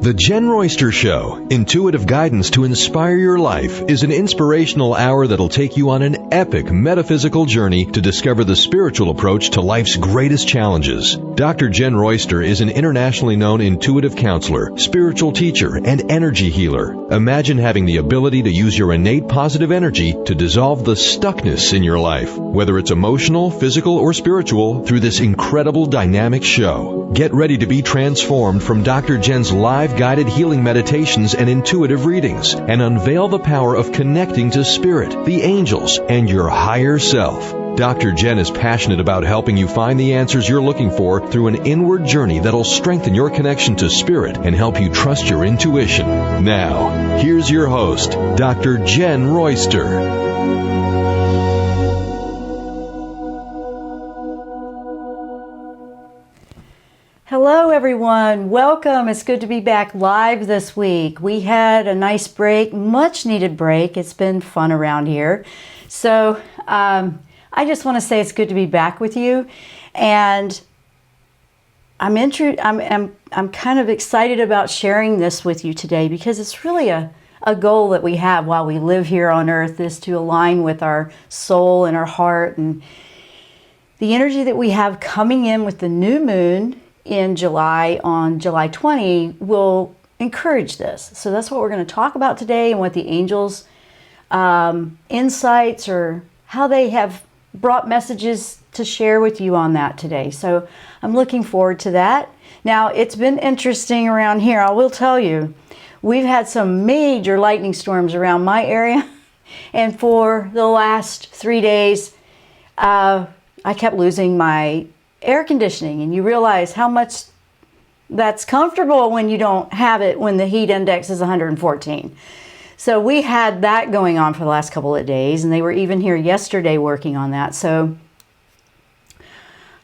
The Jenn Royster Show, intuitive guidance to inspire your life, is an inspirational hour that'll take you on an epic metaphysical journey to discover the spiritual approach to life's greatest challenges. Dr. Jenn Royster is an internationally known intuitive counselor, spiritual teacher, and energy healer. Imagine having the ability to use your innate positive energy to dissolve the stuckness in your life, whether it's emotional, physical, or spiritual, through this incredible dynamic show. Get ready to be transformed from Dr. Jenn's live guided healing meditations and intuitive readings, and unveil the power of connecting to spirit, the angels, and your higher self. Dr. Jenn is passionate about helping you find the answers you're looking for through an inward journey that'll strengthen your connection to spirit and help you trust your intuition. Now, here's your host, Dr. Jenn Royster. Hello everyone, welcome. It's good to be back live this week. We had a nice break, much needed break. It's been fun around here. So I just want to say it's good to be back with you, and I'm kind of excited about sharing this with you today because it's really a goal that we have while we live here on earth, is to align with our soul and our heart, and the energy that we have coming in with the new moon in July, on July 20, will encourage this. So that's what we're going to talk about today, and what the angels' insights, or how they have brought messages to share with you on that today. So I'm looking forward to that. Now, it's been interesting around here. I will tell you, we've had some major lightning storms around my area, and for the last 3 days, I kept losing my air conditioning, and you realize how much that's comfortable when you don't have it when the heat index is 114. So we had that going on for the last couple of days, and they were even here yesterday working on that. So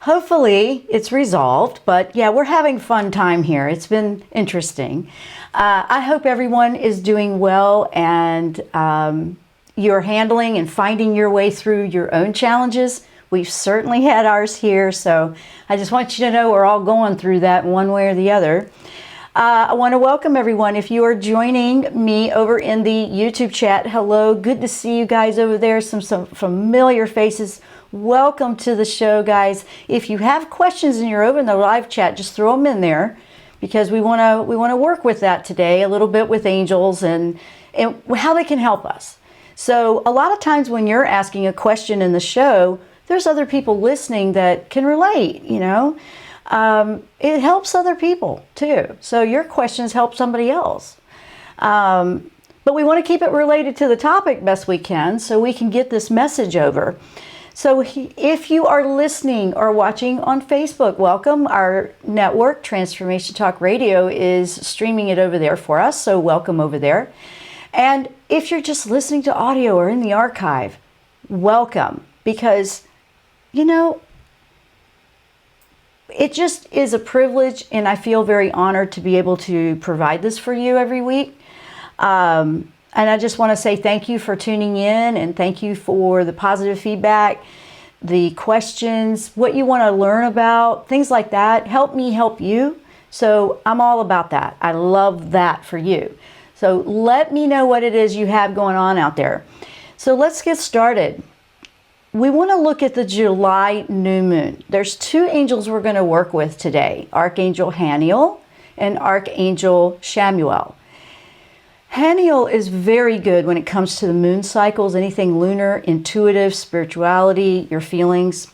hopefully it's resolved, but yeah, we're having fun time here. It's been interesting. I hope everyone is doing well, and you're handling and finding your way through your own challenges. We've certainly had ours here, so I just want you to know we're all going through that one way or the other. I want to welcome everyone. If you are joining me over in the YouTube chat, hello, good to see you guys over there, some familiar faces. Welcome to the show, guys. If you have questions and you're over in the live chat, just throw them in there, because we want to work with that today, a little bit with angels and how they can help us. So a lot of times when you're asking a question in the show, there's other people listening that can relate, you know. It helps other people too. So your questions help somebody else. But we want to keep it related to the topic best we can, so we can get this message over. So if you are listening or watching on Facebook, welcome. Our network, Transformation Talk Radio, is streaming it over there for us, so welcome over there. And if you're just listening to audio or in the archive, welcome, because you know, it just is a privilege, and I feel very honored to be able to provide this for you every week. And I just want to say thank you for tuning in, and thank you for the positive feedback, the questions, what you want to learn about, things like that. Help me help you. So I'm all about that. I love that for you. So let me know what it is you have going on out there. So let's get started. We want to look at the July new moon. There's two angels we're going to work with today, Archangel Haniel and Archangel Shamuel. Haniel is very good when it comes to the moon cycles, anything lunar, intuitive, spirituality, your feelings.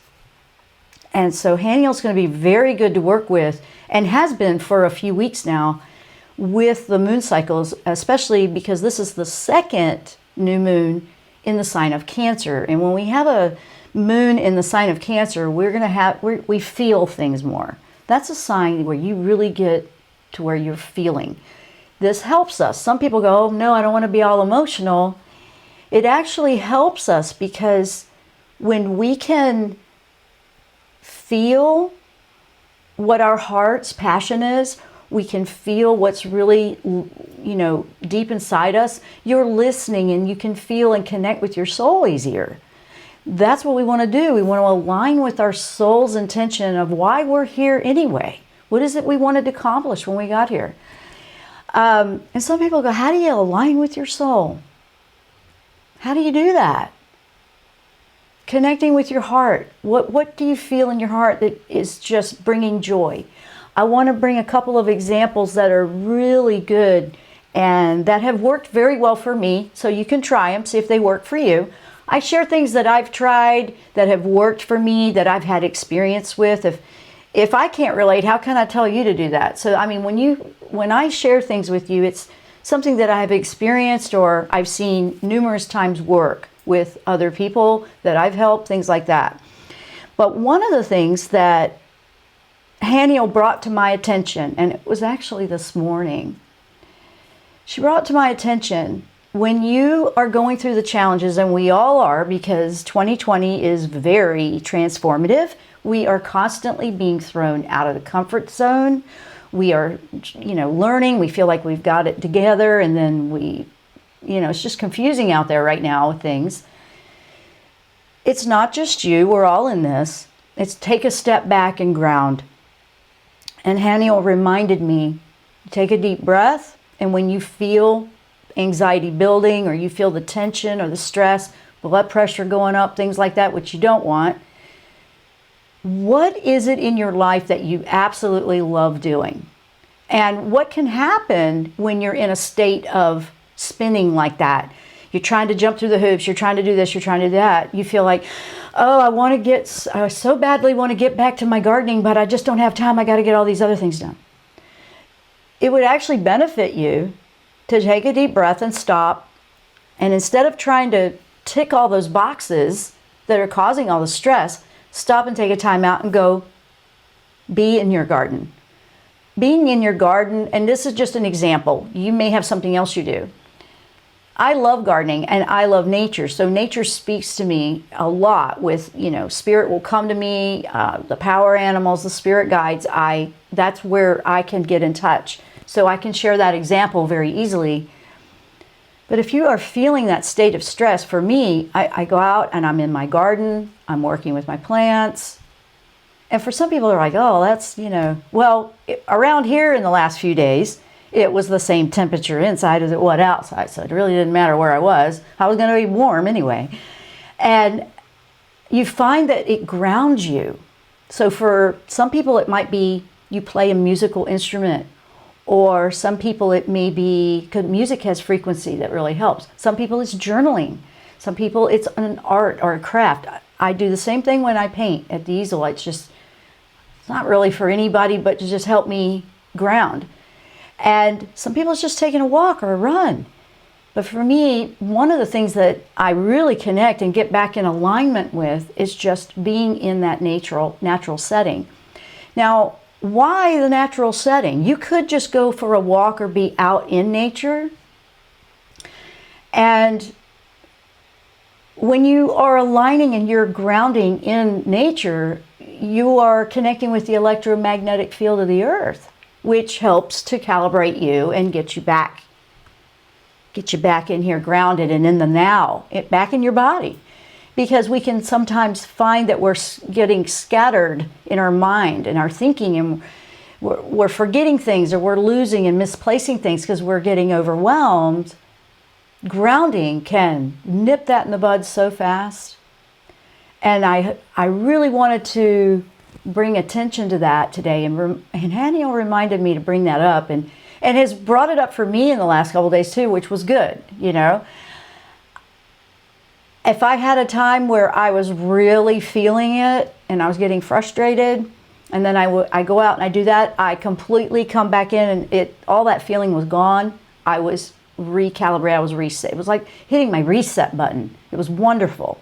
And so Haniel's going to be very good to work with, and has been for a few weeks now, with the moon cycles, especially because this is the second new moon in the sign of Cancer. And when we have a moon in the sign of Cancer, we feel things more. That's a sign where you really get to where you're feeling. This helps us. Some people go, oh, no, I don't want to be all emotional. It actually helps us, because when we can feel what our heart's passion is, we can feel what's really, you know, deep inside us. You're listening, and you can feel and connect with your soul easier. That's what we want to do. We want to align with our soul's intention of why we're here anyway. What is it we wanted to accomplish when we got here? And some people go, how do you align with your soul? How do you do that? Connecting with your heart. What do you feel in your heart that is just bringing joy? I want to bring a couple of examples that are really good and that have worked very well for me, so you can try them, see if they work for you. I share things that I've tried that have worked for me, that I've had experience with. If I can't relate, how can I tell you to do that? So, I mean, when I share things with you, it's something that I've experienced or I've seen numerous times work with other people that I've helped, things like that. But one of the things that Haniel brought to my attention, and it was actually this morning, she brought to my attention, when you are going through the challenges, and we all are, because 2020 is very transformative, we are constantly being thrown out of the comfort zone. We are, learning, we feel like we've got it together, and then it's just confusing out there right now with things. It's not just you, we're all in this. It's take a step back and ground. And Haniel reminded me, take a deep breath, and when you feel anxiety building, or you feel the tension or the stress, blood pressure going up, things like that, which you don't want, what is it in your life that you absolutely love doing? And what can happen when you're in a state of spinning like that? You're trying to jump through the hoops, you're trying to do this, you're trying to do that. You feel like, oh, I so badly want to get back to my gardening, but I just don't have time. I got to get all these other things done. It would actually benefit you to take a deep breath and stop. And instead of trying to tick all those boxes that are causing all the stress, stop and take a time out and go be in your garden. Being in your garden, and this is just an example. You may have something else you do. I love gardening and I love nature. So nature speaks to me a lot with, spirit will come to me, the power animals, the spirit guides. That's where I can get in touch. So I can share that example very easily. But if you are feeling that state of stress, for me, I go out and I'm in my garden, I'm working with my plants. And for some people, they're like, oh, that's, around here in the last few days, it was the same temperature inside as it was outside. So it really didn't matter where I was. I was going to be warm anyway. And you find that it grounds you. So for some people, it might be you play a musical instrument. Or some people it may be, because music has frequency that really helps. Some people it's journaling. Some people it's an art or a craft. I do the same thing when I paint at the easel. It's not really for anybody, but to just help me ground. And some people it's just taking a walk or a run. But for me, one of the things that I really connect and get back in alignment with is just being in that natural setting. Now, why the natural setting? You could just go for a walk or be out in nature. And when you are aligning and you're grounding in nature, you are connecting with the electromagnetic field of the earth, which helps to calibrate you and get you back in here grounded and in the now, back in your body. Because we can sometimes find that we're getting scattered in our mind and our thinking, and we're forgetting things, or we're losing and misplacing things because we're getting overwhelmed. Grounding can nip that in the bud so fast. And I really wanted to bring attention to that today. And Haniel reminded me to bring that up, and has brought it up for me in the last couple of days too, which was good, If I had a time where I was really feeling it and I was getting frustrated, and then I go out and I do that, I completely come back in and all that feeling was gone. I was recalibrated, I was reset. It was like hitting my reset button. It was wonderful.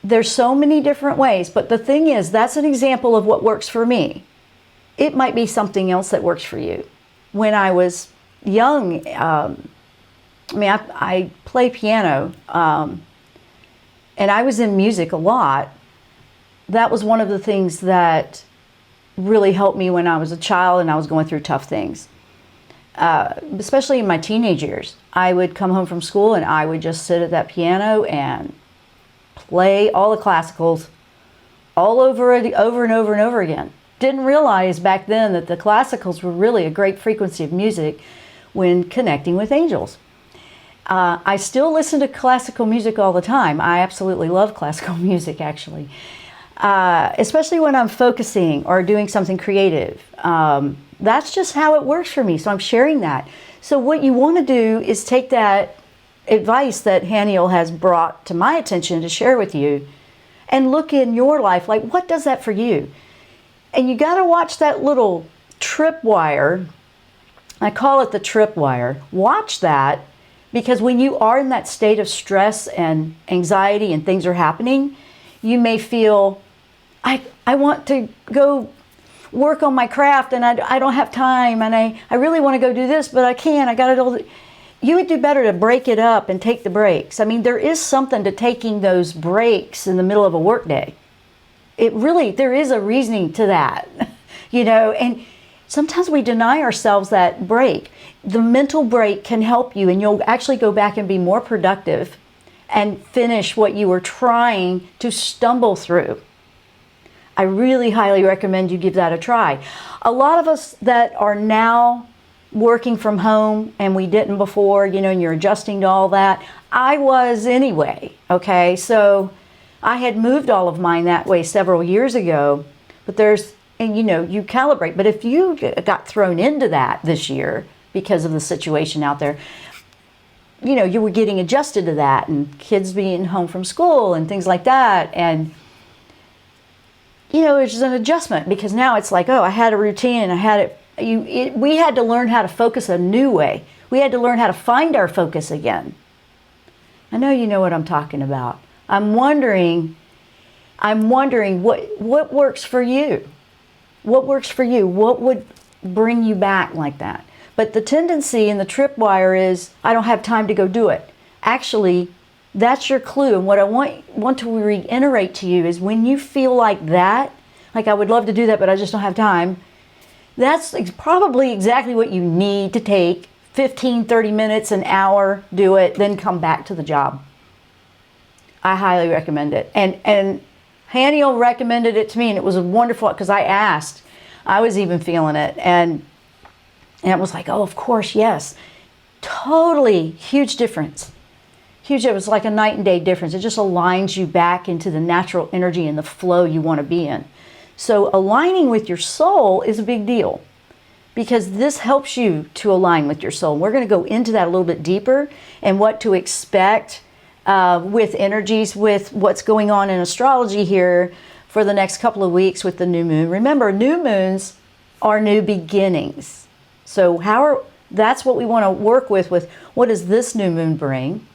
There's so many different ways, but the thing is, that's an example of what works for me. It might be something else that works for you. When I was young, I play piano, and I was in music a lot. That was one of the things that really helped me when I was a child and I was going through tough things. Especially in my teenage years. I would come home from school and I would just sit at that piano and play all the classicals all over and over and over again. didn't realize back then that the classicals were really a great frequency of music when connecting with angels. I still listen to classical music all the time. I absolutely love classical music, actually, especially when I'm focusing or doing something creative. That's just how it works for me, so I'm sharing that. So what you want to do is take that advice that Haniel has brought to my attention to share with you and look in your life, like, what does that for you? And you got to watch that little tripwire. I call it the tripwire. Watch that, because when you are in that state of stress and anxiety and things are happening, you may feel, I want to go work on my craft and I don't have time, and I really want to go do this, but I can't. I got it all. You would do better to break it up and take the breaks. I mean, there is something to taking those breaks in the middle of a workday. There is a reasoning to that, and sometimes we deny ourselves that break. The mental break can help you, and you'll actually go back and be more productive and finish what you were trying to stumble through. I really highly recommend you give that a try. A lot of us that are now working from home, and we didn't before, and you're adjusting to all that. I was anyway, okay? So I had moved all of mine that way several years ago, but you calibrate. But if you got thrown into that this year because of the situation out there, you were getting adjusted to that, and kids being home from school and things like that. And, it's an adjustment, because now it's like, I had a routine and I had it. We had to learn how to focus a new way. We had to learn how to find our focus again. I know you know what I'm talking about. I'm wondering what works for you. What works for you? What would bring you back like that? But the tendency in the tripwire is, I don't have time to go do it. Actually, that's your clue. And what I want to reiterate to you is, when you feel like that, like, I would love to do that, but I just don't have time, that's probably exactly what you need to take 15, 30 minutes, an hour, do it, then come back to the job. I highly recommend it. And Haniel recommended it to me, and it was wonderful, because I asked. I was even feeling it, and it was like, oh, of course, yes. Totally huge difference. Huge. It was like a night and day difference. It just aligns you back into the natural energy and the flow you want to be in. So aligning with your soul is a big deal, because this helps you to align with your soul. We're going to go into that a little bit deeper, and what to expect with energies, with what's going on in astrology here for the next couple of weeks with the new moon. Remember, new moons are new beginnings. So that's what we want to work with what does this new moon bring,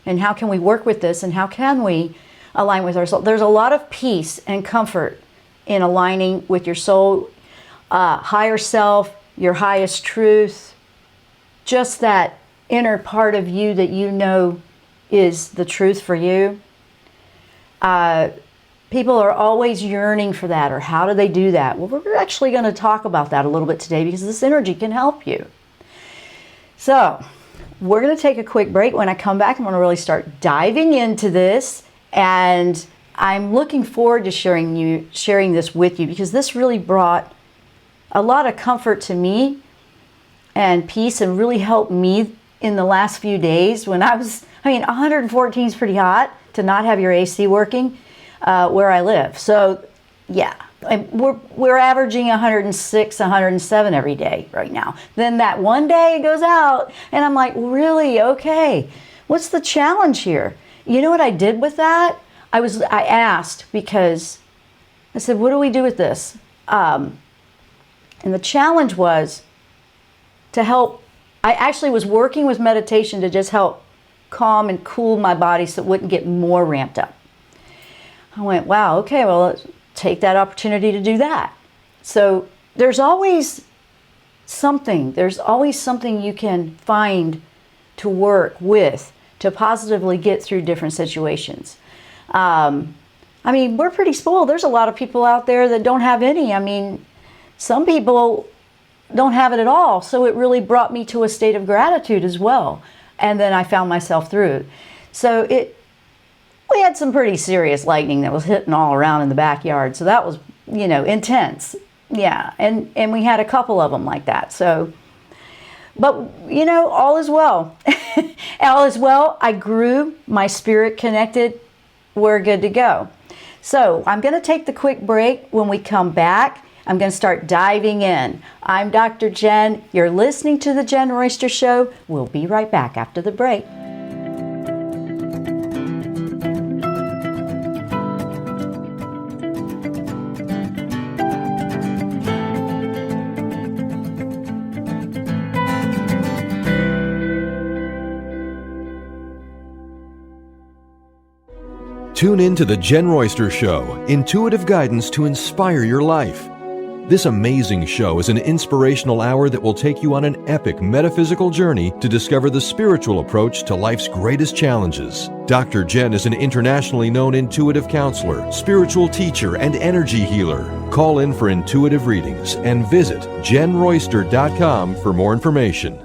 and how can we work with this, and how can we align with our soul. There's a lot of peace and comfort in aligning with your soul, higher self, your highest truth, just that inner part of you that is the truth for you. People are always yearning for that, or how do they do that? Well, we're actually going to talk about that a little bit today, because this energy can help you. So we're going to take a quick break. When I come back, I'm going to really start diving into this, and I'm looking forward to sharing this with you, because this really brought a lot of comfort to me and peace, and really helped me in the last few days when 114 is pretty hot to not have your AC working where I live. So yeah, we're averaging 106, 107 every day right now. Then that one day it goes out, and I'm like, really? Okay, what's the challenge here? You know what I did with that? I asked, because I said, what do we do with this? And the challenge was to help. I actually was working with meditation to just help calm and cool my body so it wouldn't get more ramped up. I went, wow, okay, well, let's take that opportunity to do that. So there's always something you can find to work with to positively get through different situations. We're pretty spoiled. There's a lot of people out there that don't have any. Some people don't have it at all. So it really brought me to a state of gratitude as well. And then I found myself through it. So we had some pretty serious lightning that was hitting all around in the backyard. So that was, intense. Yeah, and we had a couple of them like that. So, but all is well. All is well. I grew, my spirit connected. We're good to go. So I'm going to take the quick break. When we come back, I'm going to start diving in. I'm Dr. Jenn. You're listening to the Jenn Royster Show. We'll be right back after the break. Tune in to the Jenn Royster Show, intuitive guidance to inspire your life. This amazing show is an inspirational hour that will take you on an epic metaphysical journey to discover the spiritual approach to life's greatest challenges. Dr. Jenn is an internationally known intuitive counselor, spiritual teacher, and energy healer. Call in for intuitive readings and visit JennRoyster.com for more information.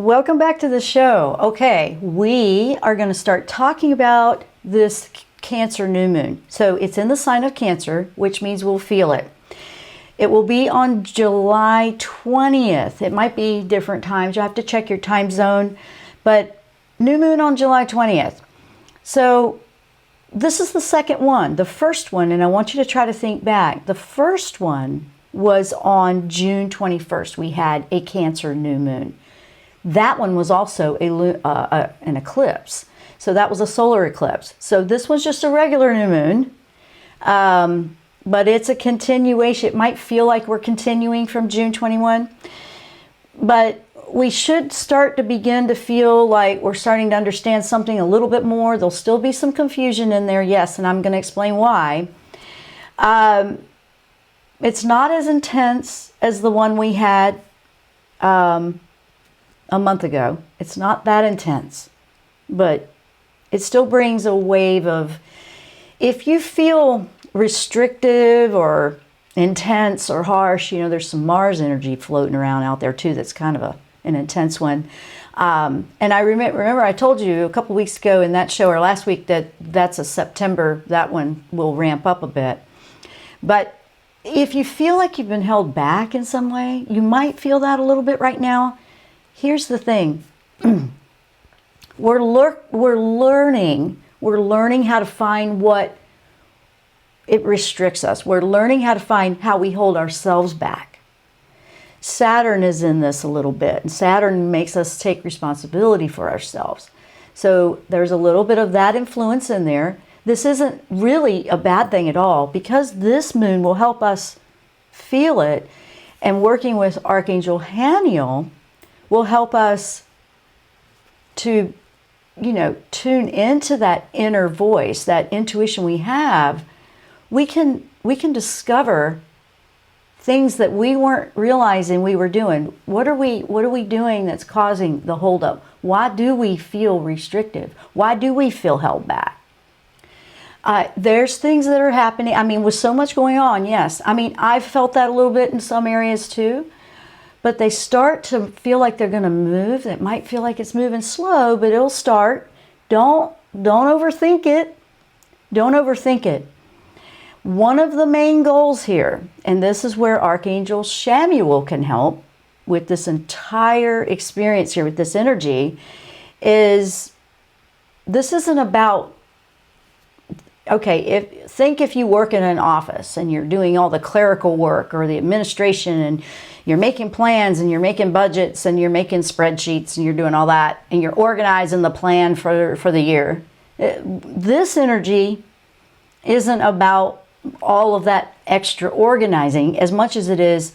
Welcome back to the show. Okay, we are going to start talking about this Cancer new moon. So it's in the sign of Cancer, which means we'll feel it. It will be on July 20th. It might be different times. You'll have to check your time zone, but new moon on July 20th. So this is the second one. The first one, and I want you to try to think back. The first one was on June 21st. We had a Cancer new moon. That one was also an eclipse. So that was a solar eclipse. So this was just a regular new moon, but it's a continuation. It might feel like we're continuing from June 21, but we should start to begin to feel like we're starting to understand something a little bit more. There'll still be some confusion in there, yes, and I'm going to explain why. It's not as intense as the one we had a month ago. It's not that intense, but it still brings a wave of, if you feel restrictive or intense or harsh, there's some Mars energy floating around out there too. That's kind of an intense one. And I remember I told you a couple weeks ago in that show, or last week, that's a September, that one will ramp up a bit. But if you feel like you've been held back in some way, you might feel that a little bit right now. Here's the thing. We're learning how to find what it restricts us. We're learning how to find how we hold ourselves back. Saturn is in this a little bit, and Saturn makes us take responsibility for ourselves. So there's a little bit of that influence in there. This isn't really a bad thing at all, because this moon will help us feel it, and working with Archangel Haniel will help us to, tune into that inner voice, that intuition we have. We can discover things that we weren't realizing we were doing. What are we doing that's causing the holdup? Why do we feel restrictive? Why do we feel held back? There's things that are happening. I mean, with so much going on, yes. I mean, I've felt that a little bit in some areas too. But they start to feel like they're going to move. It might feel like it's moving slow, but it'll start. Don't overthink it. Don't overthink it. One of the main goals here, and this is where Archangel Chamuel can help with this entire experience here, with this energy, is this isn't about, okay, think if you work in an office and you're doing all the clerical work or the administration, and you're making plans and you're making budgets and you're making spreadsheets and you're doing all that and you're organizing the plan for the year. This energy isn't about all of that extra organizing as much as it is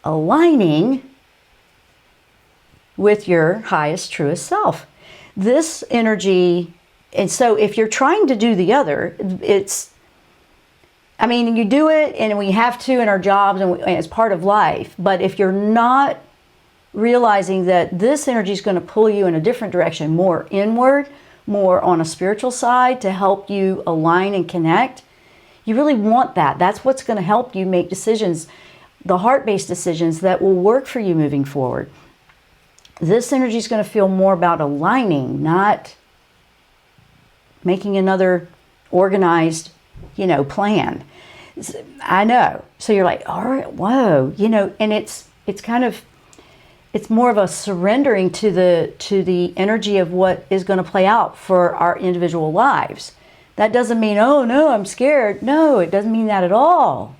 aligning with your highest, truest self. This energy, and so if you're trying to do the other, you do it and we have to in our jobs and it's part of life. But if you're not realizing that this energy is going to pull you in a different direction, more inward, more on a spiritual side to help you align and connect, you really want that. That's what's going to help you make decisions, the heart-based decisions that will work for you moving forward. This energy is going to feel more about aligning, not making another organized, plan. I know. So you're like, all right, whoa, and it's more of a surrendering to the energy of what is going to play out for our individual lives. That doesn't mean, oh no, I'm scared. No, it doesn't mean that at all.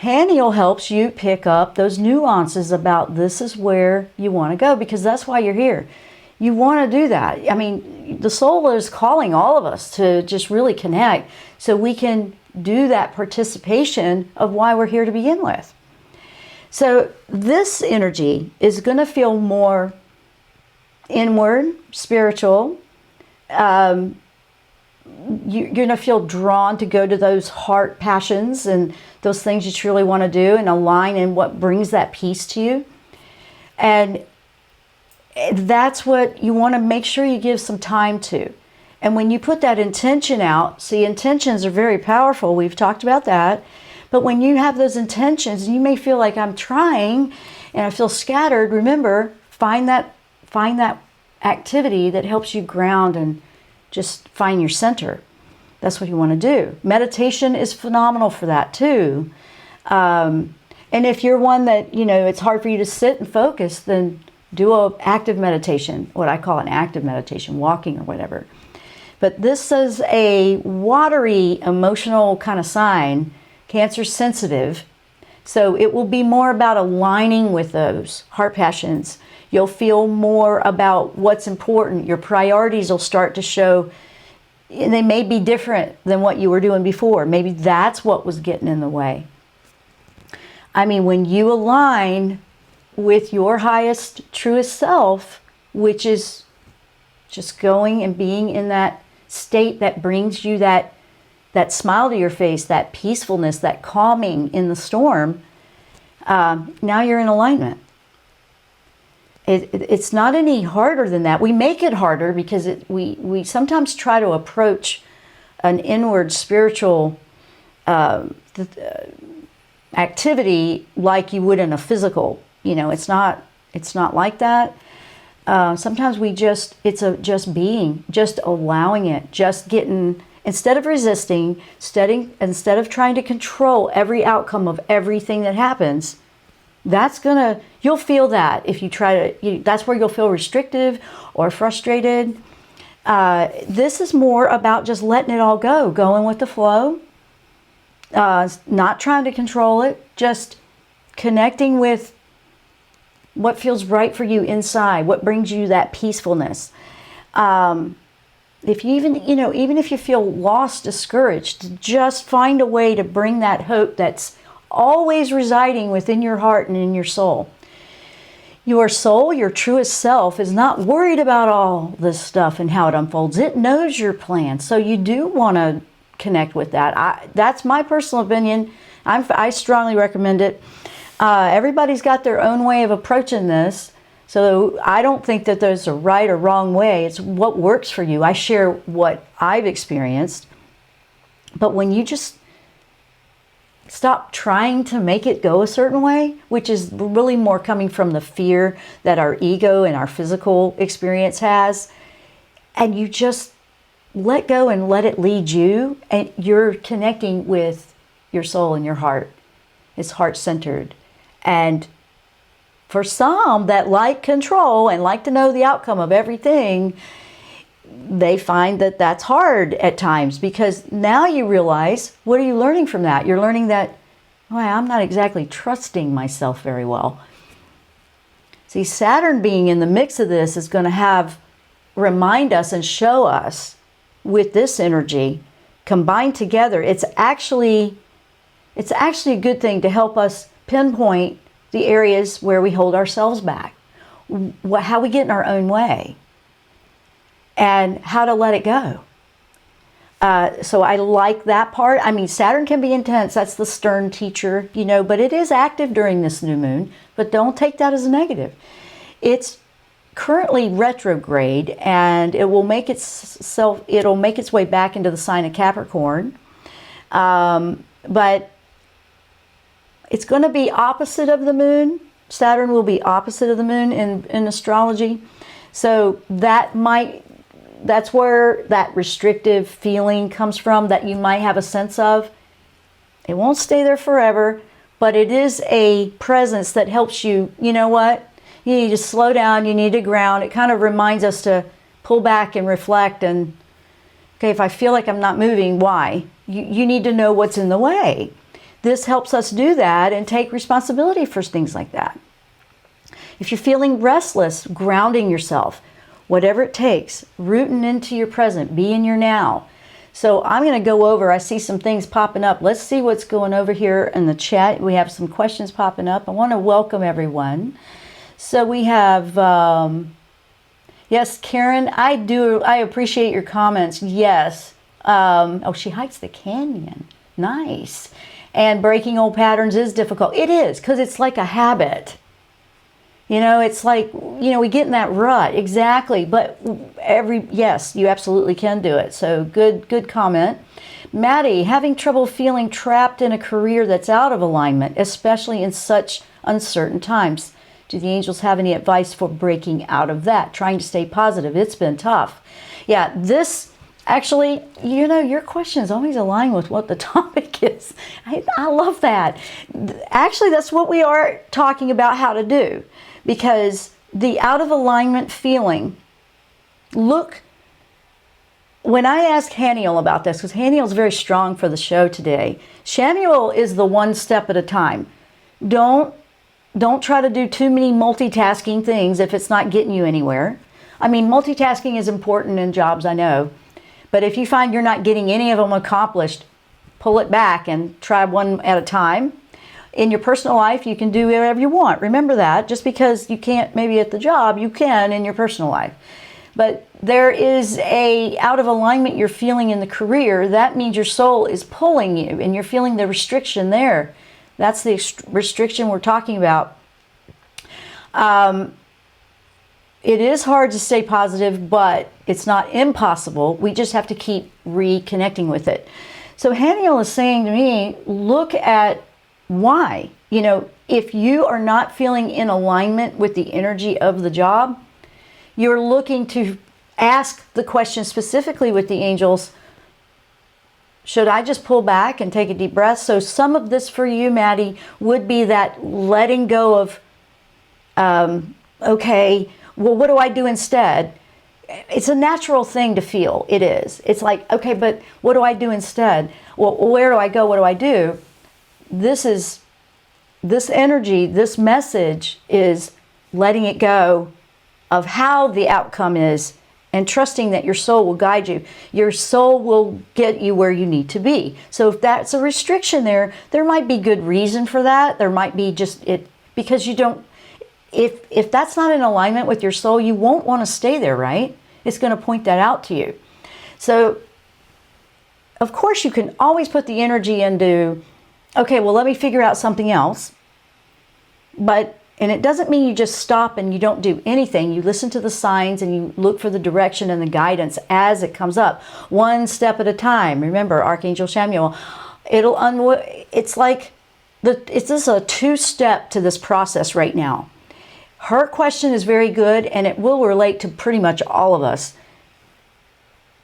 Haniel helps you pick up those nuances about this is where you want to go, because that's why you're here. You want to do that. I mean, the soul is calling all of us to just really connect so we can do that participation of why we're here to begin with. So this energy is going to feel more inward, spiritual. You're going to feel drawn to go to those heart passions and those things you truly want to do and align in what brings that peace to you. And that's what you want to make sure you give some time to. And when you put that intention out, see, intentions are very powerful. We've talked about that. But when you have those intentions, you may feel like I'm trying and I feel scattered. Remember, find that activity that helps you ground and just find your center. That's what you want to do. Meditation is phenomenal for that too. And if you're one that, it's hard for you to sit and focus, then do an active meditation, what I call an active meditation, walking or whatever. But this is a watery, emotional kind of sign, Cancer sensitive. So it will be more about aligning with those heart passions. You'll feel more about what's important. Your priorities will start to show, and they may be different than what you were doing before. Maybe that's what was getting in the way. I mean, when you align with your highest, truest self, which is just going and being in that state that brings you that smile to your face, that peacefulness, that calming in the storm, now you're in alignment. It's not any harder than that. We make it harder because we sometimes try to approach an inward spiritual activity like you would in a physical. It's not like that. Sometimes it's just being, just allowing it, just getting, instead of resisting, instead of trying to control every outcome of everything that happens, you'll feel that if you try to, that's where you'll feel restrictive or frustrated. This is more about just letting it all go, going with the flow, not trying to control it, just connecting with what feels right for you inside, what brings you that peacefulness. If you even if you feel lost, discouraged, just find a way to bring that hope that's always residing within your heart and in your soul. Your soul, your truest self, is not worried about all this stuff and how it unfolds. It knows your plan. So you do want to connect with that. That's my personal opinion. I strongly recommend it. Everybody's got their own way of approaching this. So I don't think that there's a right or wrong way. It's what works for you. I share what I've experienced. But when you just stop trying to make it go a certain way, which is really more coming from the fear that our ego and our physical experience has, and you just let go and let it lead you, and you're connecting with your soul and your heart. It's heart-centered. And for some that like control and like to know the outcome of everything, they find that that's hard at times, because now you realize, what are you learning from that? You're learning that, well, I'm not exactly trusting myself very well. See, Saturn being in the mix of this is going to remind us and show us with this energy combined together. It's actually a good thing to help us pinpoint the areas where we hold ourselves back, how we get in our own way, and how to let it go. So I like that part. I mean, Saturn can be intense. That's the stern teacher, but it is active during this new moon. But don't take that as a negative. It's currently retrograde, and it'll make its way back into the sign of Capricorn. But it's going to be opposite of the moon. Saturn will be opposite of the moon in astrology. So that's where that restrictive feeling comes from that you might have a sense of. It won't stay there forever, but it is a presence that helps you. You know what? You need to slow down. You need to ground. It kind of reminds us to pull back and reflect. And, okay, if I feel like I'm not moving, why? You need to know what's in the way. This helps us do that and take responsibility for things like that. If you're feeling restless, grounding yourself, whatever it takes, rooting into your present, be in your now. So I'm going to go over, I see some things popping up. Let's see what's going over here in the chat. We have some questions popping up. I want to welcome everyone. So we have, yes, Karen, I appreciate your comments. Yes. Oh, she hikes the canyon. Nice. And breaking old patterns is difficult. It is, because it's like a habit. It's like, we get in that rut. Exactly. But yes, you absolutely can do it. So good comment. Maddie, having trouble feeling trapped in a career that's out of alignment, especially in such uncertain times. Do the angels have any advice for breaking out of that? Trying to stay positive. It's been tough. Yeah, this actually, your questions always align with what the topic is. I love that. Actually, that's what we are talking about how to do. Because the out of alignment feeling, look, when I asked Haniel about this, because Haniel's very strong for the show today, Shamuel is the one step at a time. Don't try to do too many multitasking things if it's not getting you anywhere. I mean, multitasking is important in jobs, I know. But if you find you're not getting any of them accomplished, pull it back and try one at a time. In your personal life, you can do whatever you want. Remember that. Just because you can't maybe at the job, you can in your personal life. But there is a out of alignment you're feeling in the career. That means your soul is pulling you and you're feeling the restriction there. That's the restriction we're talking about. It is hard to stay positive, but it's not impossible. We just have to keep reconnecting with it. So Haniel is saying to me, look at why. If you are not feeling in alignment with the energy of the job, you're looking to ask the question specifically with the angels, should I just pull back and take a deep breath? So some of this for you, Maddie, would be that letting go of, okay, well, what do I do instead? It's a natural thing to feel. It is. It's like, okay, but what do I do instead? Well, where do I go? What do I do? This is this energy, this message is letting it go of how the outcome is and trusting that your soul will guide you. Your soul will get you where you need to be. So if that's a restriction there might be good reason for that. There might be just it, because you don't, if that's not in alignment with your soul, you won't want to stay there, right? It's going to point that out to you. So of course you can always put the energy into, okay, well, let me figure out something else. And it doesn't mean you just stop and you don't do anything. You listen to the signs and you look for the direction and the guidance as it comes up, one step at a time. Remember, Archangel Samuel, it's like, it's just a two-step to this process right now. Her question is very good, and it will relate to pretty much all of us.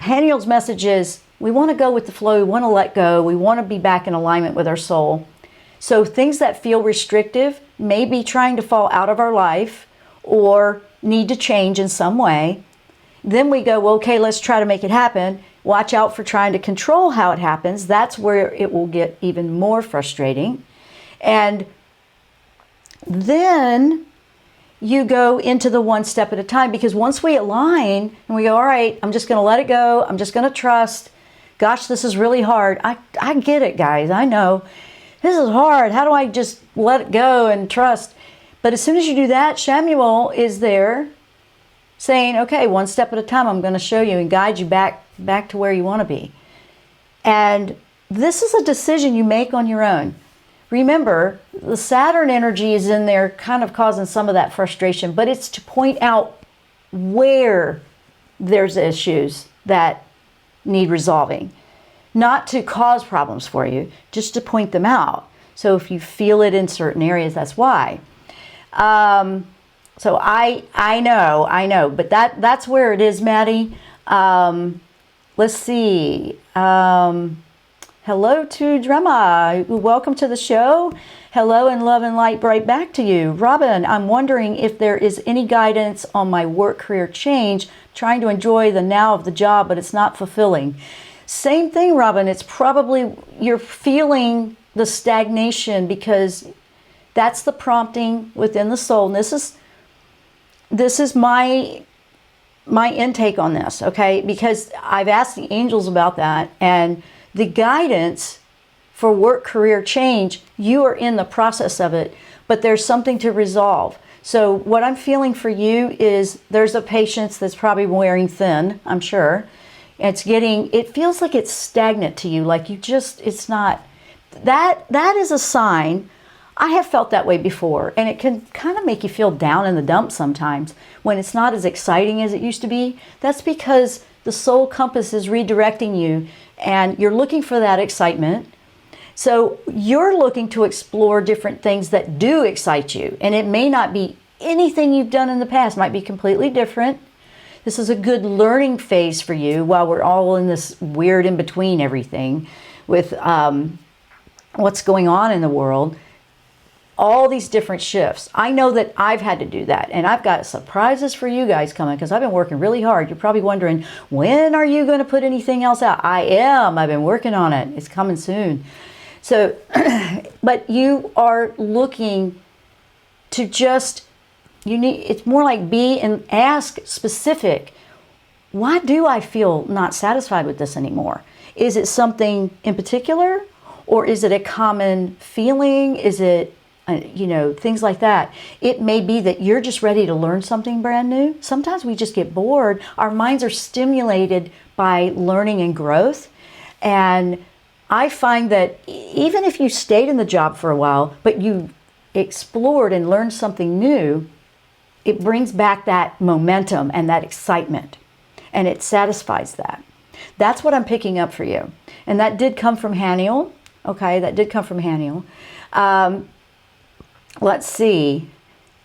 Haniel's message is, we want to go with the flow, we want to let go, we want to be back in alignment with our soul. So things that feel restrictive may be trying to fall out of our life or need to change in some way. Then we go, well, okay, let's try to make it happen. Watch out for trying to control how it happens. That's where it will get even more frustrating. And then you go into the one step at a time, because once we align and we go, all right, I'm just going to let it go. I'm just going to trust. Gosh, this is really hard. I get it, guys. I know. This is hard. How do I just let it go and trust? But as soon as you do that, Samuel is there saying, okay, one step at a time, I'm going to show you and guide you back to where you want to be. And this is a decision you make on your own. Remember, the Saturn energy is in there kind of causing some of that frustration, but it's to point out where there's issues that need resolving. Not to cause problems for you, just to point them out. So if you feel it in certain areas, that's why. So I know, but that's where it is, Maddie. Let's see. Hello to Drama. Welcome to the show. Hello and love and light right back to you. Robin, I'm wondering if there is any guidance on my work career change, trying to enjoy the now of the job, but it's not fulfilling. Same thing, Robin. It's probably you're feeling the stagnation because that's the prompting within the soul. And this is my intake on this, okay? Because I've asked the angels about that, and the guidance for work career change, you are in the process of it, but there's something to resolve. So what I'm feeling for you is there's a patience that's probably wearing thin, I'm sure. It feels like it's stagnant to you, like it's not, that is a sign. I have felt that way before, and it can kind of make you feel down in the dumps sometimes when it's not as exciting as it used to be. That's because the soul compass is redirecting you, and you're looking for that excitement. So you're looking to explore different things that do excite you, and it may not be anything you've done in the past, it might be completely different. This is a good learning phase for you while we're all in this weird in-between everything with what's going on in the world. All these different shifts. I know that I've had to do that, and I've got surprises for you guys coming because I've been working really hard. You're probably wondering, when are you going to put anything else out? I am. I've been working on it. It's coming soon. So, but you are looking to just, it's more like be and ask specific, why do I feel not satisfied with this anymore? Is it something in particular, or is it a common feeling? Is it, things like that. It may be that you're just ready to learn something brand new. Sometimes we just get bored. Our minds are stimulated by learning and growth. And I find that even if you stayed in the job for a while, but you explored and learned something new, it brings back that momentum and that excitement. And it satisfies that. That's what I'm picking up for you. And that did come from Haniel. Okay, that did come from Haniel. Let's see.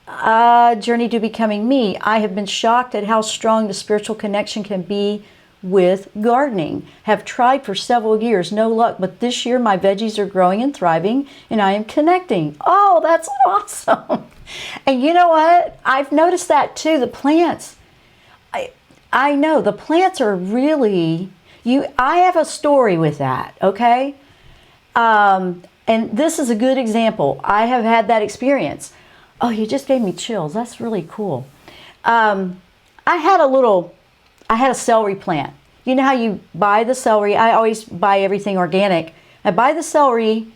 Journey to Becoming Me. I have been shocked at how strong the spiritual connection can be with gardening. Have tried for several years, no luck, but this year my veggies are growing and thriving and I am connecting. Oh, that's awesome. And you know what? I've noticed that too. The plants, I know the plants are really, I have a story with that, okay? And And this is a good example. I have had that experience. Oh, you just gave me chills. That's really cool. I had a celery plant. You know how you buy the celery? I always buy everything organic. I buy the celery,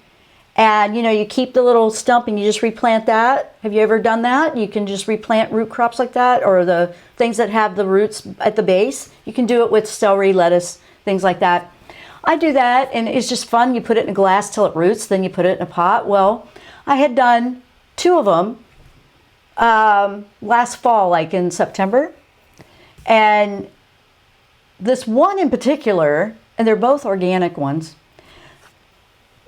and you keep the little stump and you just replant that. Have you ever done that? You can just replant root crops like that, or the things that have the roots at the base. You can do it with celery, lettuce, things like that. I do that, and it's just fun. You put it in a glass till it roots, then you put it in a pot. Well, I had done 2 of them last fall, like in September. And this one in particular, and they're both organic ones,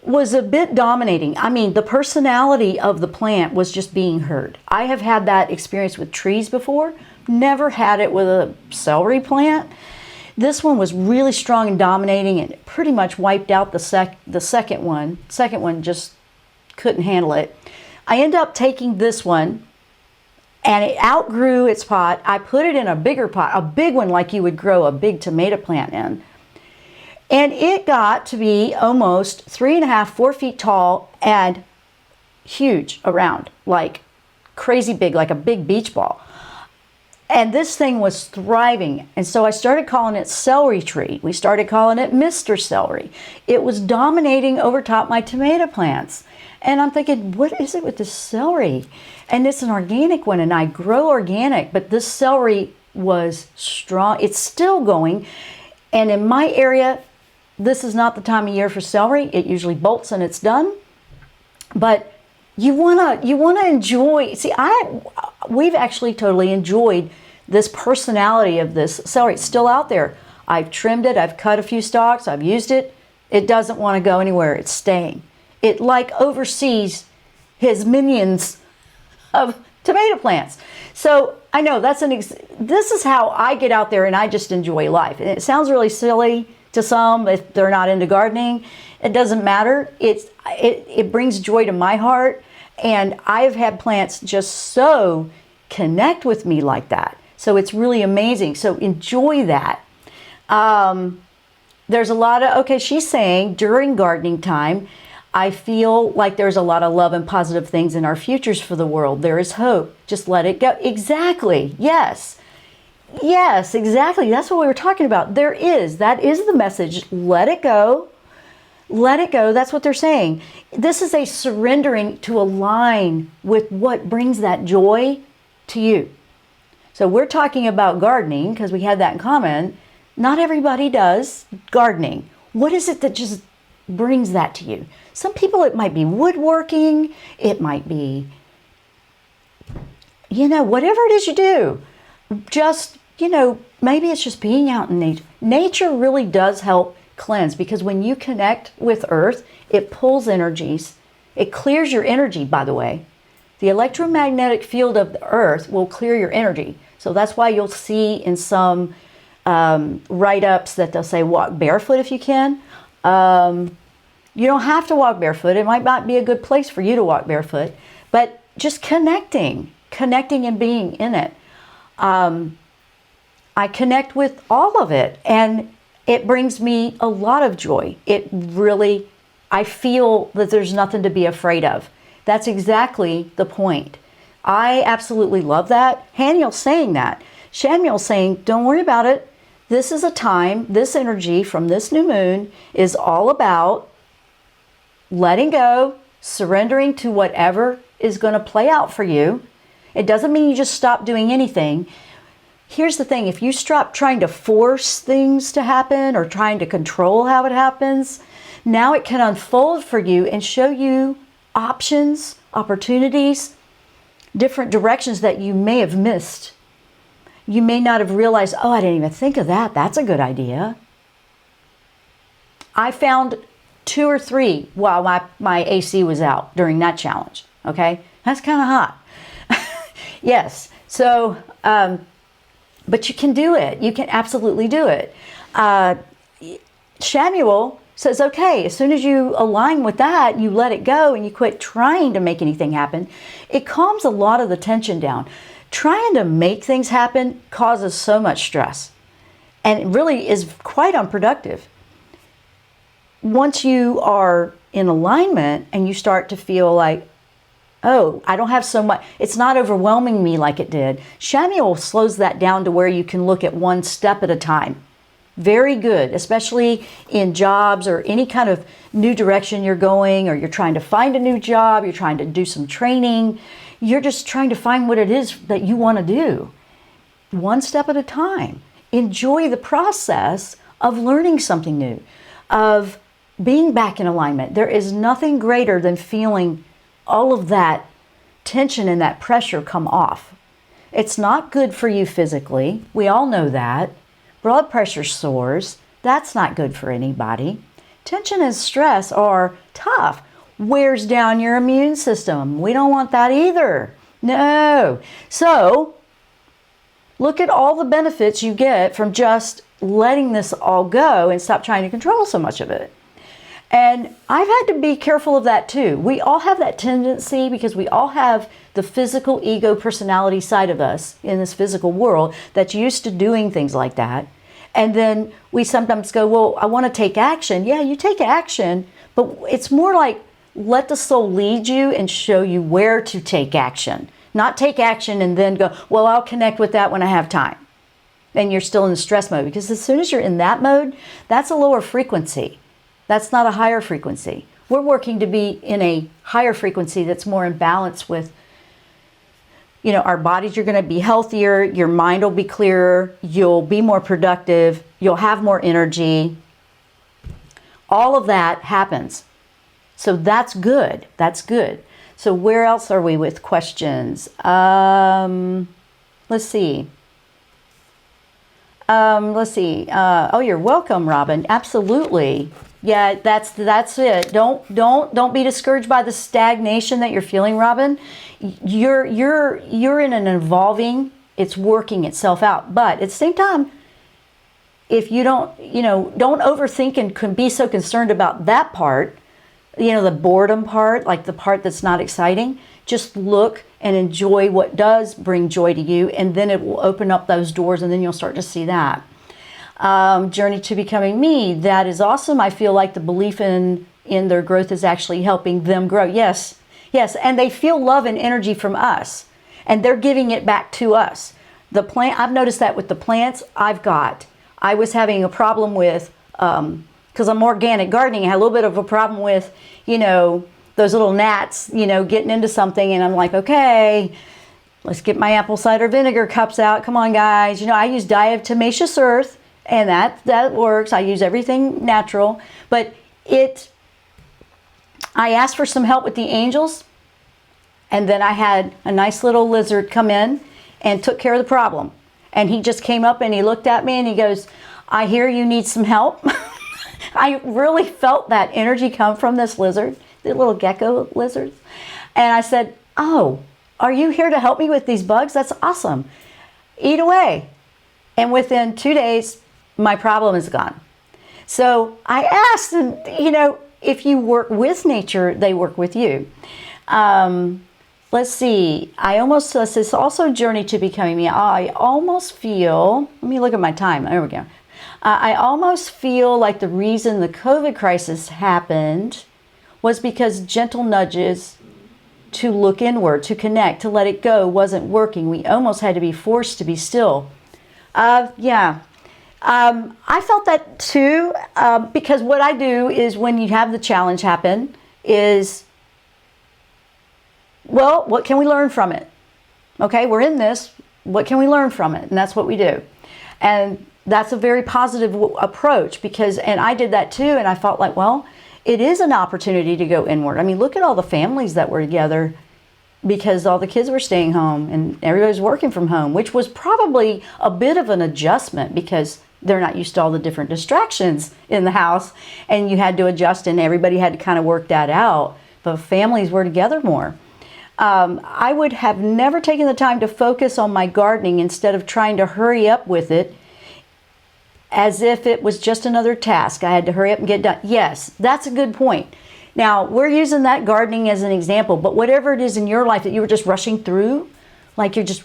was a bit dominating. I mean, the personality of the plant was just being heard. I have had that experience with trees before, never had it with a celery plant. This one was really strong and dominating, and it pretty much wiped out the second one. Second one just couldn't handle it. I ended up taking this one, and it outgrew its pot. I put it in a bigger pot, a big one like you would grow a big tomato plant in. And it got to be almost 3.5, 4 feet tall and huge around, like crazy big, like a big beach ball. And this thing was thriving. And so I started calling it celery tree. We started calling it Mr. Celery. It was dominating over top my tomato plants. And I'm thinking, what is it with this celery? And it's an organic one, and I grow organic, but this celery was strong. It's still going. And in my area, this is not the time of year for celery. It usually bolts and it's done. But you wanna enjoy. See, we've actually totally enjoyed this personality of this celery. It's still out there. I've trimmed it. I've cut a few stalks. I've used it. It doesn't want to go anywhere. It's staying. It like oversees his minions of tomato plants. So I know that's this is how I get out there and I just enjoy life. And it sounds really silly to some if they're not into gardening. It doesn't matter. It brings joy to my heart, and I've had plants just so connect with me like that. So it's really amazing. So enjoy that. There's a lot of, okay, she's saying during gardening time, I feel like there's a lot of love and positive things in our futures for the world. There is hope. Just let it go. Exactly. Yes. Yes, exactly. That's what we were talking about. There is. That is the message. Let it go. Let it go. That's what they're saying. This is a surrendering to align with what brings that joy to you. So we're talking about gardening because we had that in common. Not everybody does gardening. What is it that just brings that to you? Some people, it might be woodworking. It might be, whatever it is you do. Just, maybe it's just being out in nature. Nature really does help cleanse, because when you connect with earth, it pulls energies. It clears your energy, by the way. The electromagnetic field of the earth will clear your energy. So that's why you'll see in some write-ups that they'll say walk barefoot if you can. You don't have to walk barefoot. It might not be a good place for you to walk barefoot, but just connecting and being in it. I connect with all of it, and it brings me a lot of joy. I feel that there's nothing to be afraid of. That's exactly the point. I absolutely love that. Haniel's saying that. Shamuel's saying, don't worry about it. This is a time, this energy from this new moon is all about letting go, surrendering to whatever is going to play out for you. It doesn't mean you just stop doing anything. Here's the thing. If you stop trying to force things to happen or trying to control how it happens, now it can unfold for you and show you options, opportunities, different directions that you may have missed. You may not have realized, oh, I didn't even think of that. That's a good idea. I found 2 or 3 while my AC was out during that challenge. Okay? That's kind of hot. Yes. So, but you can do it. You can absolutely do it. Shamuel says, okay, as soon as you align with that, you let it go and you quit trying to make anything happen, it calms a lot of the tension down. Trying to make things happen causes so much stress and it really is quite unproductive. Once you are in alignment and you start to feel like, oh, I don't have so much, it's not overwhelming me like it did. Shamuel slows that down to where you can look at one step at a time. Very good, especially in jobs or any kind of new direction you're going, or you're trying to find a new job, you're trying to do some training, you're just trying to find what it is that you want to do. One step at a time. Enjoy the process of learning something new, of being back in alignment. There is nothing greater than feeling all of that tension and that pressure come off. It's not good for you physically. We all know that. Blood pressure soars. That's not good for anybody. Tension and stress are tough. Wears down your immune system. We don't want that either. No. So, look at all the benefits you get from just letting this all go and stop trying to control so much of it. And I've had to be careful of that too. We all have that tendency because we all have the physical ego personality side of us in this physical world that's used to doing things like that. And then we sometimes go, well, I want to take action. Yeah, you take action, but it's more like let the soul lead you and show you where to take action. Not take action and then go, well, I'll connect with that when I have time. And you're still in the stress mode, because as soon as you're in that mode, that's a lower frequency. That's not a higher frequency. We're working to be in a higher frequency that's more in balance with, our bodies. You're going to be healthier, your mind will be clearer, you'll be more productive, you'll have more energy. All of that happens. So that's good. That's good. So where else are we with questions? Let's see. Oh, you're welcome, Robin. Absolutely. Yeah, that's it. Don't be discouraged by the stagnation that you're feeling, Robin. You're in an evolving, it's working itself out. But at the same time, if you don't overthink and can be so concerned about that part, the boredom part, like the part that's not exciting, just look and enjoy what does bring joy to you, and then it will open up those doors, and then you'll start to see that. Journey to becoming me, that is awesome. I feel like the belief in their growth is actually helping them grow. Yes, and they feel love and energy from us, and they're giving it back to us. The plant, I've noticed that with the plants I was having a problem with, because I'm organic gardening, I had a little bit of a problem with, those little gnats, getting into something, and I'm like, okay, let's get my apple cider vinegar cups out. Come on, guys. I use diatomaceous earth, and that works. I use everything natural, but I asked for some help with the angels, and then I had a nice little lizard come in and took care of the problem. And he just came up and he looked at me and he goes, I hear you need some help. I really felt that energy come from this lizard, the little gecko lizards. And I said, oh, are you here to help me with these bugs? That's awesome. Eat away. And within 2 days, my problem is gone. So I asked, and if you work with nature, they work with you. Let's see. It's also Journey to Becoming Me. I almost feel, let me look at my time. There we go. I almost feel like the reason the COVID crisis happened was because gentle nudges to look inward, to connect, to let it go wasn't working. We almost had to be forced to be still. I felt that too, because what I do is when you have the challenge happen is, well, what can we learn from it? Okay, we're in this. What can we learn from it? And that's what we do. And that's a very positive approach, and I did that too, and I felt like, well, it is an opportunity to go inward. I mean, look at all the families that were together because all the kids were staying home and everybody's working from home, which was probably a bit of an adjustment because they're not used to all the different distractions in the house, and you had to adjust and everybody had to kind of work that out. But families were together more. I would have never taken the time to focus on my gardening instead of trying to hurry up with it as if it was just another task. I had to hurry up and get done. Yes, that's a good point. Now, we're using that gardening as an example, but whatever it is in your life that you were just rushing through, like you're just,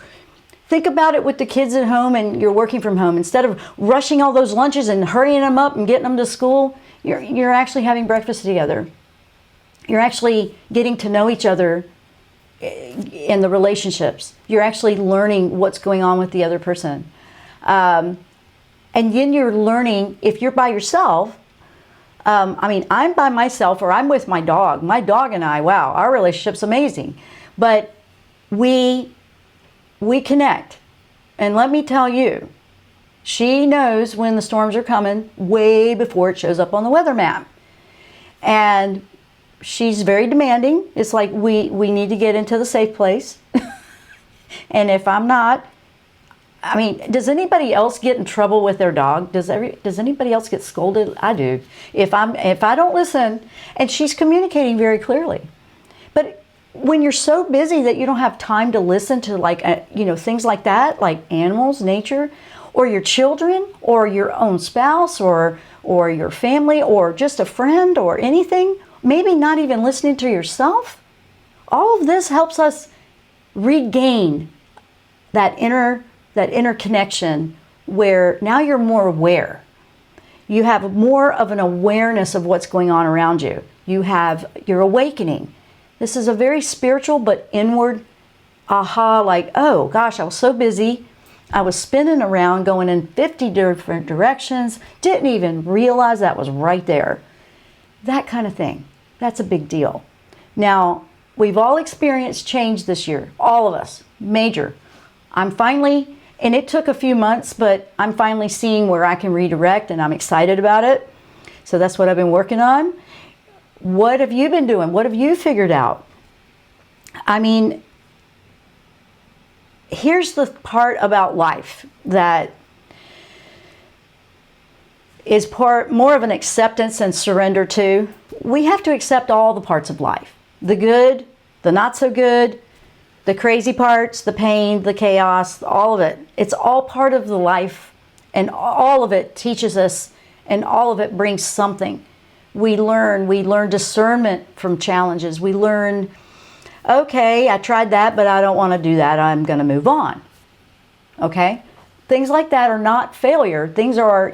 think about it with the kids at home and you're working from home. Instead of rushing all those lunches and hurrying them up and getting them to school, you're actually having breakfast together. You're actually getting to know each other in the relationships. You're actually learning what's going on with the other person. And then you're learning, if you're by yourself, I mean, I'm by myself or I'm with my dog. My dog and I, wow, our relationship's amazing. But we connect. And let me tell you, she knows when the storms are coming way before it shows up on the weather map. And she's very demanding. It's like we need to get into the safe place. And if I'm not, I mean, does anybody else get in trouble with their dog? Does anybody else get scolded? I do. If I don't listen, and she's communicating very clearly. But when you're so busy that you don't have time to listen to things like that, like animals, nature, or your children, or your own spouse, or your family, or just a friend, or anything, maybe not even listening to yourself, all of this helps us regain that inner connection where now you're more aware. You have more of an awareness of what's going on around you. You're awakening. This is a very spiritual but inward aha, like, oh gosh, I was so busy. I was spinning around going in 50 different directions, didn't even realize that was right there. That kind of thing. That's a big deal. Now, we've all experienced change this year, all of us, major. I'm finally, and it took a few months, but I'm finally seeing where I can redirect, and I'm excited about it. So that's what I've been working on. What have you been doing? What have you figured out? I mean, here's the part about life that is more of an acceptance and surrender to. We have to accept all the parts of life. The good, the not so good, the crazy parts, the pain, the chaos, all of it. It's all part of the life, and all of it teaches us, and all of it brings something. We learn discernment from challenges. We learn, okay, I tried that, but I don't want to do that. I'm going to move on. Okay? Things like that are not failure.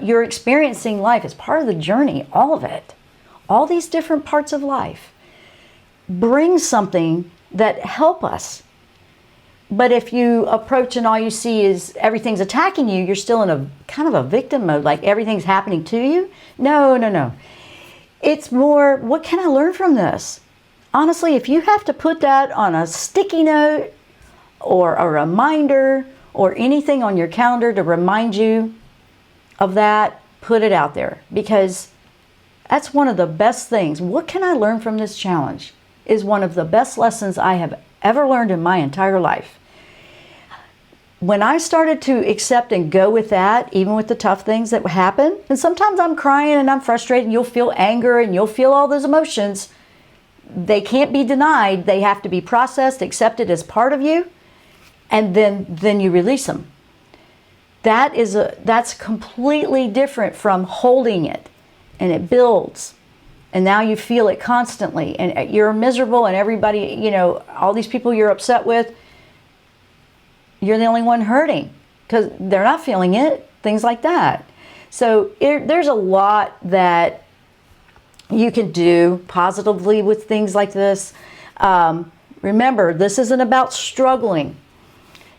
You're experiencing life. It's part of the journey, all of it. All these different parts of life bring something that help us. But if you approach and all you see is everything's attacking you, you're still in a kind of a victim mode, like everything's happening to you. No. It's more, what can I learn from this? Honestly, if you have to put that on a sticky note or a reminder or anything on your calendar to remind you of that, put it out there, because that's one of the best things. What can I learn from this challenge is one of the best lessons I have ever learned in my entire life. When I started to accept and go with that, even with the tough things that happen, and sometimes I'm crying and I'm frustrated, and you'll feel anger and you'll feel all those emotions. They can't be denied. They have to be processed, accepted as part of you, and then you release them. That's completely different from holding it, and it builds. And now you feel it constantly, and you're miserable, and everybody, all these people you're upset with, you're the only one hurting because they're not feeling it, things like that. So there's a lot that you can do positively with things like this. Remember, this isn't about struggling.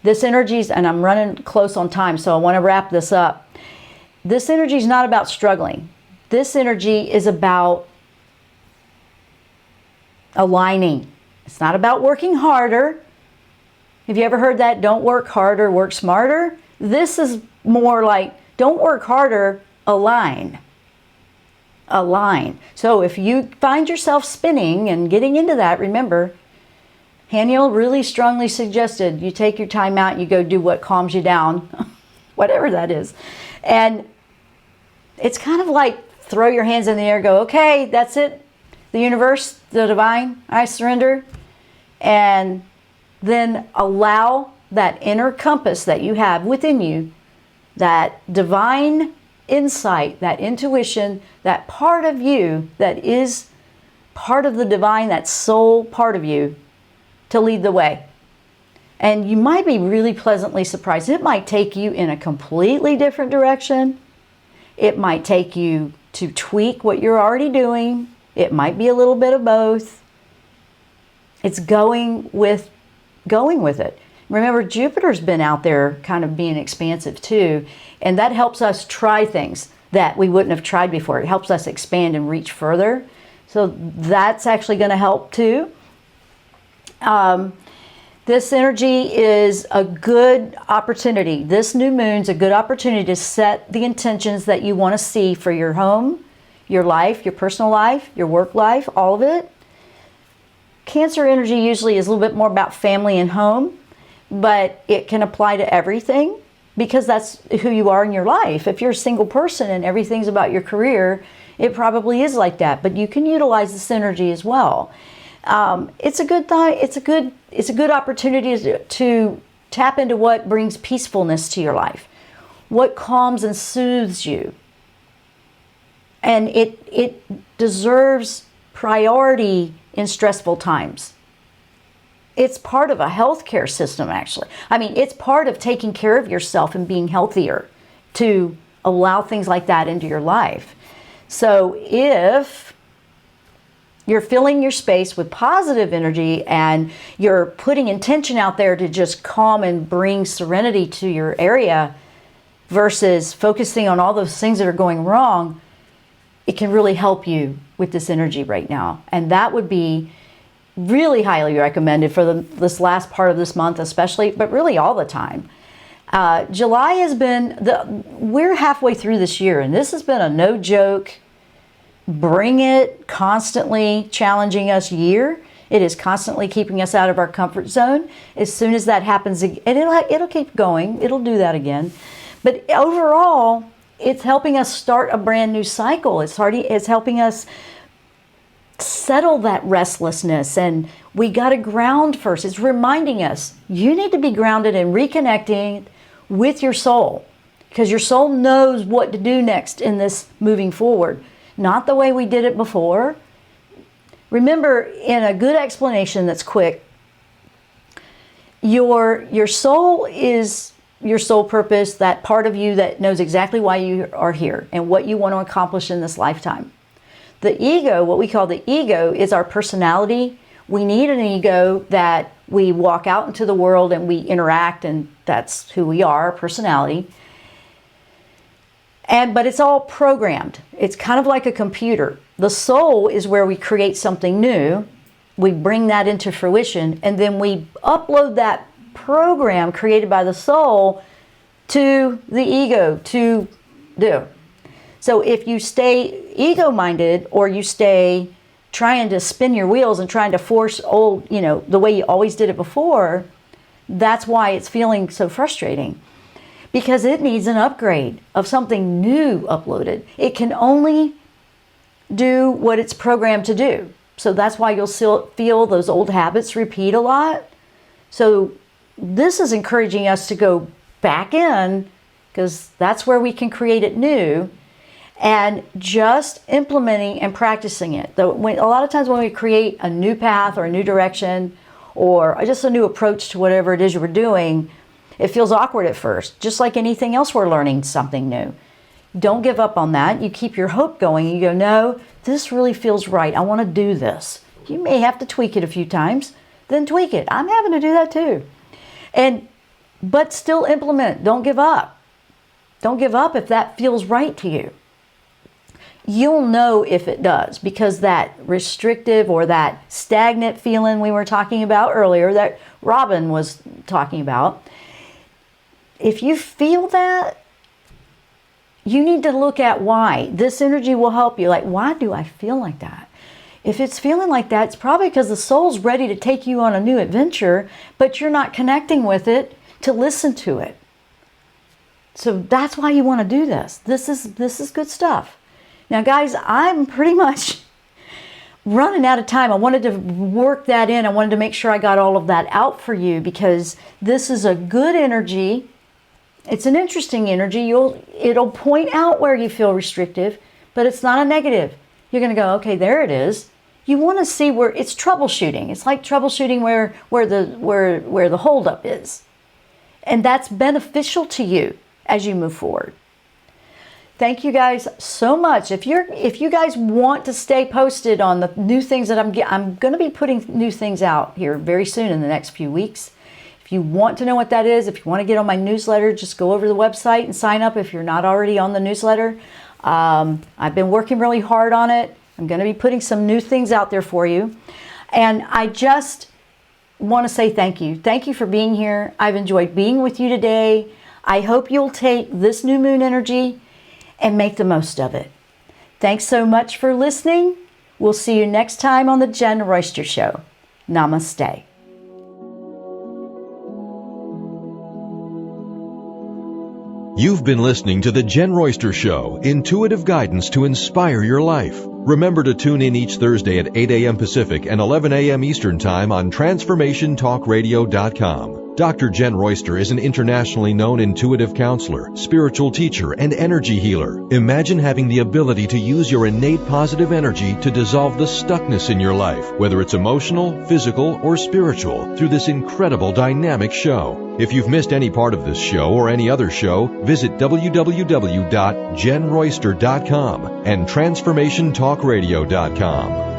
This energy's, and I'm running close on time, so I want to wrap this up. This energy is not about struggling. This energy is about aligning. It's not about working harder. Have you ever heard that? Don't work harder, work smarter. This is more like, don't work harder, align. Align. So if you find yourself spinning and getting into that, remember, Haniel really strongly suggested you take your time out and you go do what calms you down, whatever that is. And it's kind of like throw your hands in the air, go, okay, that's it. The universe, the divine, I surrender. And then allow that inner compass that you have within you, that divine insight, that intuition, that part of you that is part of the divine, that soul part of you, to lead the way. And you might be really pleasantly surprised. It might take you in a completely different direction. It might take you to tweak what you're already doing. It might be a little bit of both. It's going with it. Remember, Jupiter's been out there kind of being expansive too, and that helps us try things that we wouldn't have tried before. It helps us expand and reach further. So that's actually going to help too. This energy is a good opportunity. This new moon's a good opportunity to set the intentions that you want to see for your home, your life, your personal life, your work life, all of it. Cancer energy usually is a little bit more about family and home, but it can apply to everything because that's who you are in your life. If you're a single person and everything's about your career, it probably is like that, but you can utilize this energy as well. It's a good opportunity to tap into what brings peacefulness to your life, what calms and soothes you. And it deserves priority in stressful times. It's part of a healthcare system, actually. I mean, it's part of taking care of yourself and being healthier to allow things like that into your life. So if you're filling your space with positive energy and you're putting intention out there to just calm and bring serenity to your area versus focusing on all those things that are going wrong, it can really help you with this energy right now. And that would be really highly recommended for this last part of this month especially, but really all the time. July has been, we're halfway through this year, and this has been a no joke, bring it, constantly challenging us year. It is constantly keeping us out of our comfort zone. As soon as that happens, and it'll keep going, it'll do that again. But overall, it's helping us start a brand new cycle. It's helping us settle that restlessness, and we got to ground first. It's reminding us you need to be grounded and reconnecting with your soul, because your soul knows what to do next in this moving forward, not the way we did it before. Remember, in a good explanation that's quick, your soul is your soul purpose, that part of you that knows exactly why you are here and what you want to accomplish in this lifetime. The ego, what we call the ego, is our personality. We need an ego that we walk out into the world and we interact, and that's who we are, our personality. But it's all programmed. It's kind of like a computer. The soul is where we create something new. We bring that into fruition, and then we upload that program created by the soul to the ego to do. So if you stay ego-minded, or you stay trying to spin your wheels and trying to force the way you always did it before, that's why it's feeling so frustrating. Because it needs an upgrade of something new uploaded. It can only do what it's programmed to do. So that's why you'll still feel those old habits repeat a lot. So this is encouraging us to go back in, because that's where we can create it new, and just implementing and practicing it. A lot of times when we create a new path or a new direction or just a new approach to whatever it is you were doing, it feels awkward at first, just like anything else we're learning something new. Don't give up on that. You keep your hope going. You go, no, this really feels right. I want to do this. You may have to tweak it a few times, then tweak it. I'm having to do that too. But still implement. Don't give up. Don't give up if that feels right to you. You'll know if it does, because that restrictive or that stagnant feeling we were talking about earlier, that Robin was talking about, if you feel that, you need to look at why. This energy will help you. Like, why do I feel like that? If it's feeling like that, it's probably because the soul's ready to take you on a new adventure, but you're not connecting with it to listen to it. So that's why you want to do this. This is good stuff. Now, guys, I'm pretty much running out of time. I wanted to work that in. I wanted to make sure I got all of that out for you, because this is a good energy. It's an interesting energy. It'll point out where you feel restrictive, but it's not a negative. You're going to go, okay, there it is. You want to see where it's troubleshooting. It's like troubleshooting where the holdup is. And that's beneficial to you as you move forward. Thank you guys so much. If you guys want to stay posted on the new things that I'm going to be putting new things out here very soon in the next few weeks. If you want to know what that is, if you want to get on my newsletter, just go over to the website and sign up if you're not already on the newsletter. I've been working really hard on it. I'm going to be putting some new things out there for you. And I just want to say thank you. Thank you for being here. I've enjoyed being with you today. I hope you'll take this new moon energy and make the most of it. Thanks so much for listening. We'll see you next time on the Jenn Royster Show. Namaste. You've been listening to the Jenn Royster Show, intuitive guidance to inspire your life. Remember to tune in each Thursday at 8 a.m. Pacific and 11 a.m. Eastern Time on transformationtalkradio.com. Dr. Jenn Royster is an internationally known intuitive counselor, spiritual teacher, and energy healer. Imagine having the ability to use your innate positive energy to dissolve the stuckness in your life, whether it's emotional, physical, or spiritual, through this incredible dynamic show. If you've missed any part of this show or any other show, visit www.jennroyster.com and transformationtalkradio.com.